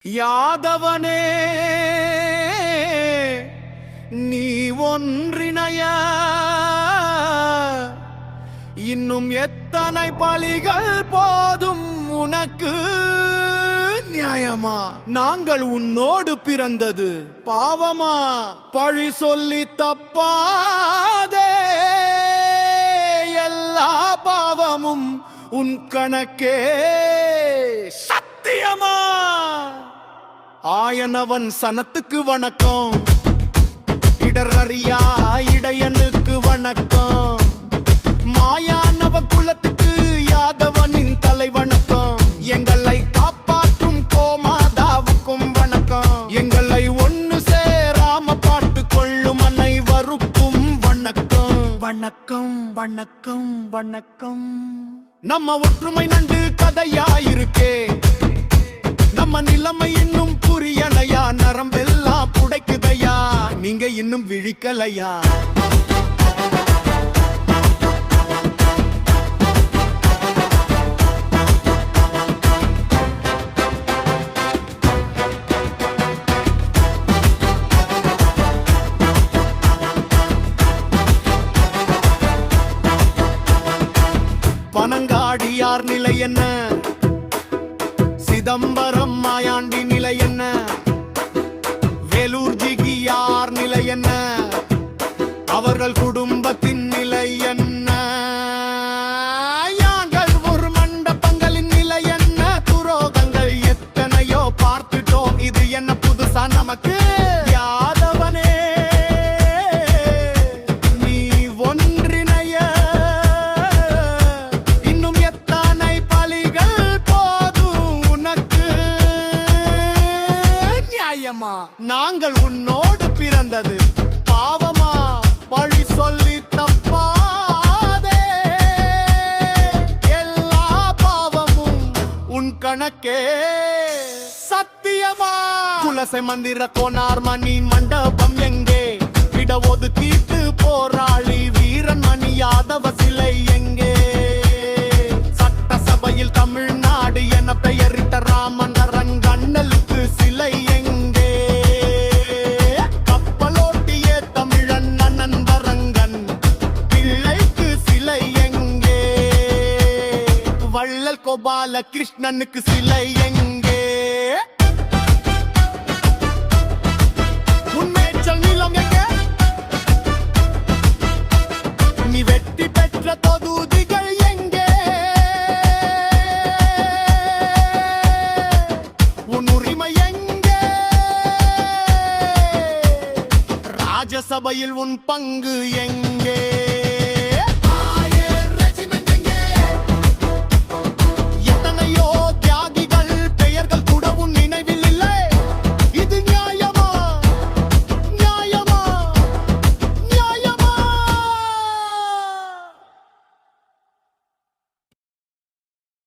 யாதவனே நீ ஒன்றிணைய இன்னும் எத்தனை பலிகள் போதும் உனக்கு நியாயமா? நாங்கள் உன்னோடு பிறந்தது பாவமா? பழி சொல்லி தப்பாதே, எல்லா பாவமும் உன் கணக்கே சத்தியமா? ஆயனவன் சனத்துக்கு வணக்கம், இடரறியா இடையனுக்கு வணக்கம், மாயானவ குலத்துக்கு யாதவனின் தலை வணக்கம், எங்களை காப்பாற்றும் கோமாதாவுக்கும் வணக்கம், எங்களை ஒன்னு சேராம பாட்டு கொள்ளும் அனைவருக்கும் வணக்கம் வணக்கம் வணக்கம் வணக்கம். நம்ம ஒற்றுமை நண்டு கதையாயிருக்கே, நம்ம நிலைமை இன்னும் புரியலையா? நரம்பெல்லாம் புடைக்குதையா, நீங்க இன்னும் விழிக்கலையா? பனங்காடியார் நிலை என்ன, சிதம்பரம் மாயாண்டி நிலை என்ன, வேலூர் ஜிகியார் நிலை என்ன, அவர்கள் குடும்பத்தின் நிலை என்ன, யாங்கள் ஒரு மண்டபங்களின் நிலை என்ன, துரோகங்கள் எத்தனையோ பார்த்துட்டோம், இது என்ன புதுசா நமக்கு? யாதவனே நீ ஒன்றிணைய இன்னும் எத்தனை பலிகள் போதும் உனக்கு நியாயமா? நாங்கள் உன்னோடு பிறந்தது பாவமா? பழி சொல்லி தப்பாதே, எல்லா பாவமும் உன் கணக்கே சத்தியமா? குலசை மந்திர கோனார் மணி மண்டபம் எங்கே? விட ஒதுக்கீட்டு போராளி வீரன் மணி யாதவ சிலை எங்கே? சட்டசபையில் தமிழ்நாடு என பெயரிட்ட ராமன் அரங்கண்ணலுக்கு சிலை எங்கே? கப்பலோட்டிய தமிழன் அனந்தரங்கன் பிள்ளைக்கு சிலை எங்கே? வள்ளல் கோபால கிருஷ்ணனுக்கு சிலை எங்கே? உன்மேச்சல் நிலம் எங்கே? நீ வெற்றி பெற்ற தொகுதிகள் எங்கே? உன் உரிமை எங்கே? ராஜசபையில் உன் பங்கு எங்கே?